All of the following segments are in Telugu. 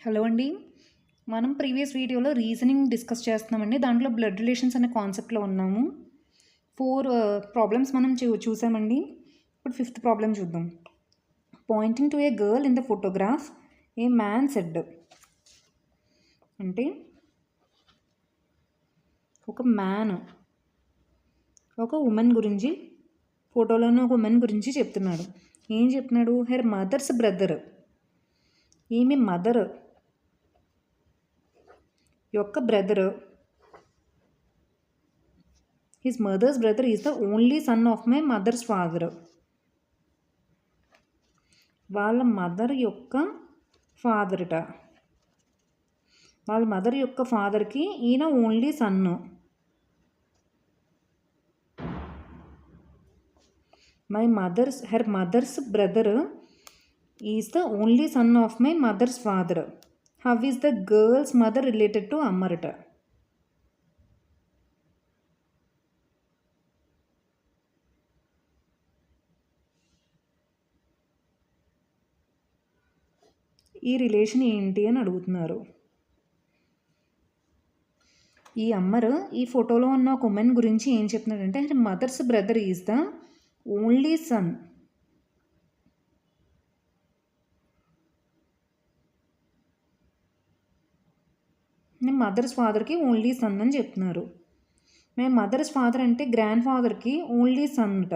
హలో అండి. మనం ప్రీవియస్ వీడియోలో రీజనింగ్ డిస్కస్ చేస్తున్నామండి. దాంట్లో బ్లడ్ రిలేషన్స్ అనే కాన్సెప్ట్‌లో ఉన్నాము. 4 ప్రాబ్లమ్స్ మనం చూసామండి. ఇప్పుడు 5th ప్రాబ్లమ్ చూద్దాం. Poynting to A girl in the photograph A man said. అంటే ఒక మ్యాన్ ఒక ఉమెన్ గురించి, ఫోటోలోని ఒక ఉమెన్ గురించి చెప్తున్నాడు. ఏం చెప్తున్నాడు? హెర్ మదర్స్ బ్రదర్, ఈమె మదర్ యొక్క brother, his mother's brother is the only son of my mother's father. వాళ్ళ మదర్ యొక్క ఫాదర్ట, వాళ్ళ మదర్ యొక్క ఫాదర్కి ఈయన only son. Her mother's brother is the only son of my mother's father. How is the girl's mother related to అమ్మరట. ఈ రిలేషన్ ఏంటి అని అడుగుతున్నారు. ఈ అమ్మరు ఈ ఫోటోలో ఉన్న ఒక ఉమెన్ గురించి ఏం చెప్తున్నాడంటే her mother's brother is the only son. Mother's ఫాదర్కి ఓన్లీ సన్ అని చెప్తున్నారు. మేము మదర్స్ ఫాదర్ అంటే గ్రాండ్ ఫాదర్కి ఓన్లీ సన్ అట.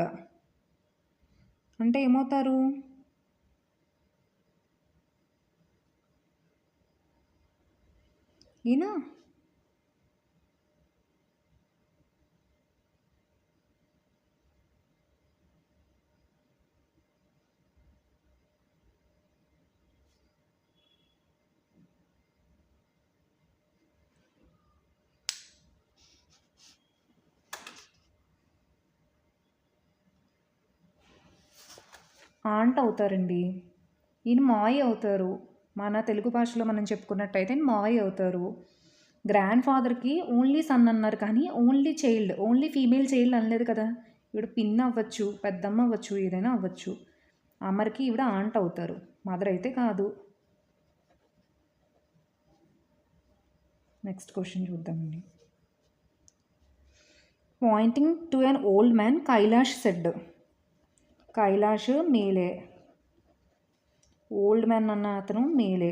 అంటే ఏమవుతారు? ఈయన ఆంట్ అవుతారండి. ఈయన మావయ్య అవుతారు. మన తెలుగు భాషలో మనం చెప్పుకున్నట్టయితే మావయ్య అవుతారు. గ్రాండ్ ఫాదర్కి ఓన్లీ సన్ అన్నారు, కానీ only child, only female child అనలేదు కదా. ఈవిడ పిన్ అవ్వచ్చు, పెద్దమ్మ అవ్వచ్చు, ఏదైనా అవ్వచ్చు. అమ్మరికి ఈవిడ ఆంట్ అవుతారు, మదర్ అయితే కాదు. నెక్స్ట్ క్వశ్చన్ చూద్దామండి. Pointing to an old man Kailash said. Kailash మేలే, ఓల్డ్ మ్యాన్ అన్న అతను మేలే.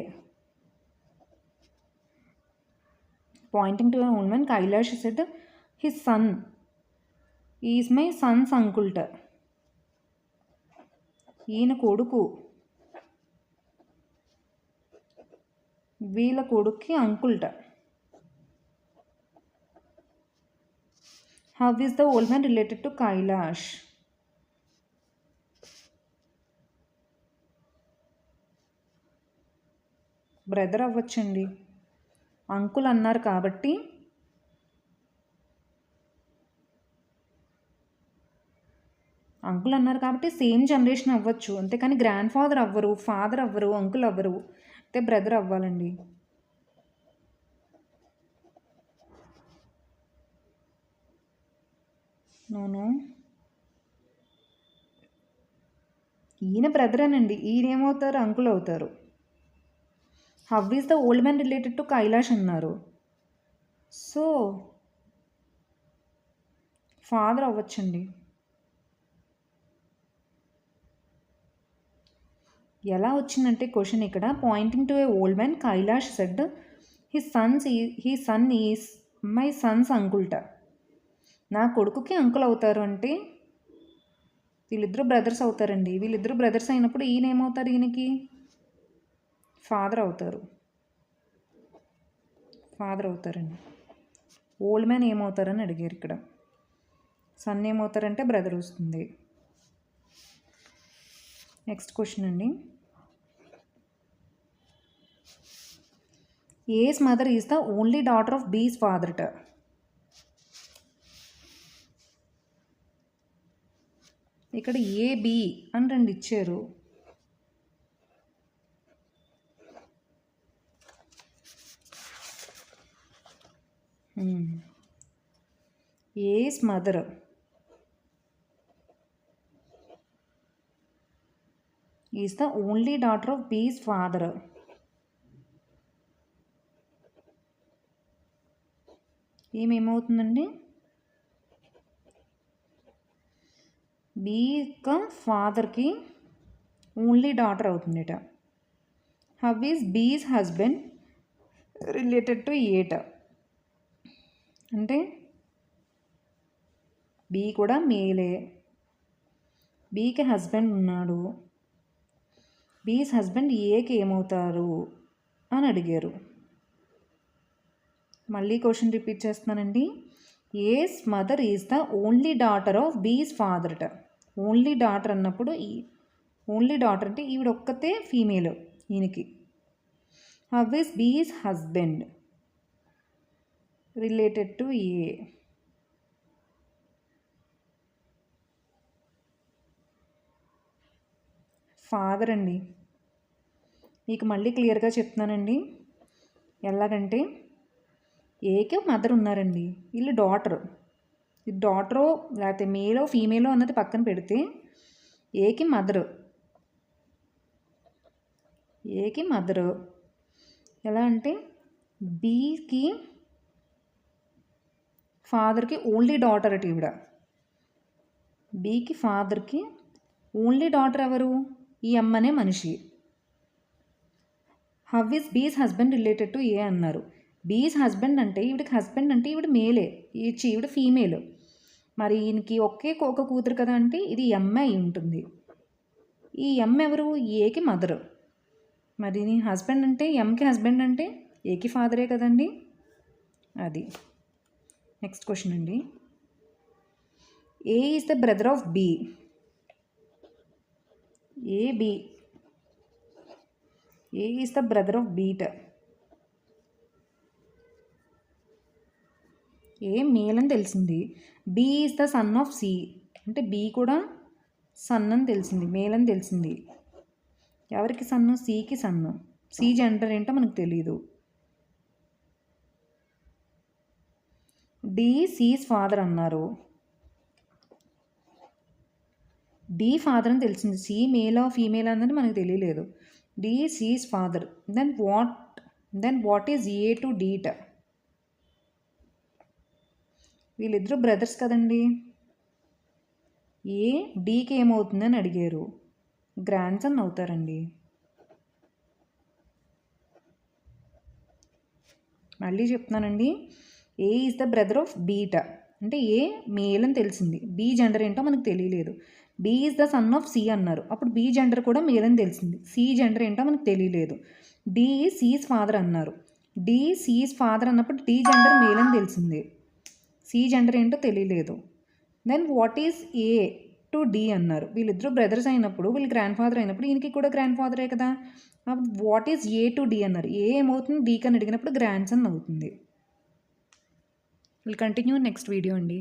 Pointing to an old man Kailash said his son is my son's అంకుల్ట. ఈయన కొడుకు వీళ్ళ కొడుక్కి అంకుల్ట. How is the old man related to Kailash? Brother అవ్వచ్చండి, అంకుల్ అన్నారు కాబట్టి సేమ్ జనరేషన్ అవ్వచ్చు. అంతేకాని గ్రాండ్ ఫాదర్ అవ్వరు, ఫాదర్ అవ్వరు, అంకుల్ అవ్వరు. అయితే బ్రదర్ అవ్వాలండి. నోను, ఈయన బ్రదరేనండి. ఈయన ఏమవుతారు? అంకుల్ అవుతారు. How is the old man related to Kailash అన్నారు, సో ఫాదర్ అవ్వచ్చండి. ఎలా వచ్చిందంటే క్వశ్చన్ ఇక్కడ pointing to a old man Kailash said he son is my son's అంకుల్ట. నా కొడుకుకి అంకుల్ అవుతారు అంటే వీళ్ళిద్దరూ బ్రదర్స్ అవుతారండి. వీళ్ళిద్దరూ బ్రదర్స్ అయినప్పుడు ఈయన ఏమవుతారు? ఈయనకి ఫాదర్ అవుతారండి. ఓల్డ్ మ్యాన్ ఏమవుతారని అడిగారు ఇక్కడ. సన్ ఏమవుతారంటే బ్రదర్ వస్తుంది. నెక్స్ట్ క్వశ్చన్ అండి. A's mother is the only daughter of B's ఫాదర్ట. ఇక్కడ ఏ బి అని రెండు ఇచ్చారు. A's mother is the only daughter of B's father. ఏమేమవుతుందండి? బి యొక్క ఫాదర్కి ఓన్లీ డాటర్ అవుతుందిట. How is B's husband related to ఏట? అంటే బి కూడా మేలే, బీకి హస్బెండ్ ఉన్నాడు, బీస్ హస్బెండ్ ఏకి ఏమవుతారు అని అడిగారు. మళ్ళీ క్వశ్చన్ రిపీట్ చేస్తున్నానండి. A's mother is the only daughter of B's father. Only daughter అన్నప్పుడు ఓన్లీ డాటర్ అంటే ఈవిడ ఒక్కతే ఫీమేల్ ఈయనకి. How is B's husband related to A? Father అండి. మీకు మళ్ళీ క్లియర్గా చెప్తున్నానండి. ఎలాగంటే ఏకే మదర్ ఉన్నారండి, వీళ్ళు డాటరు. ఇది డాటరో లేకపోతే మేలో ఫీమేలో అన్నది పక్కన పెడితే ఏకి మదరు, ఏకి మదరు. ఎలా అంటే బీకి ఫాదర్కి ఓన్లీ డాటర్ అటు ఈవిడ. బీకి ఫాదర్కి ఓన్లీ డాటర్ ఎవరు? ఈ అమ్మనే మనిషి. How is B's husband related to ఏ అన్నారు. బీస్ హస్బెండ్ అంటే ఈవిడికి హస్బెండ్ అంటే ఈవిడ మేలే, ఈవిడ ఫీమేల్. మరి ఈయనకి ఒక కూతురు కదా అంటే ఇది ఎమ్మ అయి ఉంటుంది. ఈ ఎమ్ ఎవరు? ఏకి మదరు. మరి హస్బెండ్ అంటే ఎంకి హస్బెండ్ అంటే ఏకి ఫాదరే కదండి. అది నెక్స్ట్ క్వశ్చన్ అండి. A is the brother of B. A is the brother of బీట. ఏ మేల్ అని తెలిసింది. B is the son of C అంటే బి కూడా సన్ అని తెలిసింది, మేల్ అని తెలిసింది. ఎవరికి సన్ను? సికి సన్ను. సి జెండర్ ఏంటో మనకు తెలియదు. డి సీస్ ఫాదర్ అన్నారు. డి ఫాదర్ అని తెలిసింది, సి మేలా ఫీమేల్ అన్నది మనకు తెలియలేదు. D C's father. Then what is A to డీట? వీళ్ళిద్దరూ బ్రదర్స్ కదండి. ఏ డీకి ఏమవుతుందని అడిగారు. గ్రాండ్ సన్ అవుతారండి. మళ్ళీ చెప్తున్నానండి. ఏ ఈజ్ ద బ్రదర్ ఆఫ్ బీట అంటే ఏ మేల్ అని తెలిసింది, బి జెండర్ ఏంటో మనకు తెలియలేదు. B is the son of C అన్నారు, అప్పుడు బి జెండర్ కూడా మేల్ అని తెలిసింది, సి జెండర్ ఏంటో మనకు తెలియలేదు. డి సీస్ ఫాదర్ అన్నారు. డి సీస్ ఫాదర్ అన్నప్పుడు డి జెండర్ మేల్ అని తెలిసింది, సి జెండర్ ఏంటో తెలియలేదు. Then what is A to D అన్నారు. వీళ్ళిద్దరూ బ్రదర్స్ అయినప్పుడు వీళ్ళు గ్రాండ్ ఫాదర్ అయినప్పుడు ఈయనకి కూడా గ్రాండ్ ఫాదరే కదా. What is A to D అన్నారు. ఏ ఏమవుతుంది? డీకి అని అడిగినప్పుడు గ్రాండ్ సన్ అవుతుంది. విల్ కంటిన్యూ నెక్స్ట్ వీడియో అండి.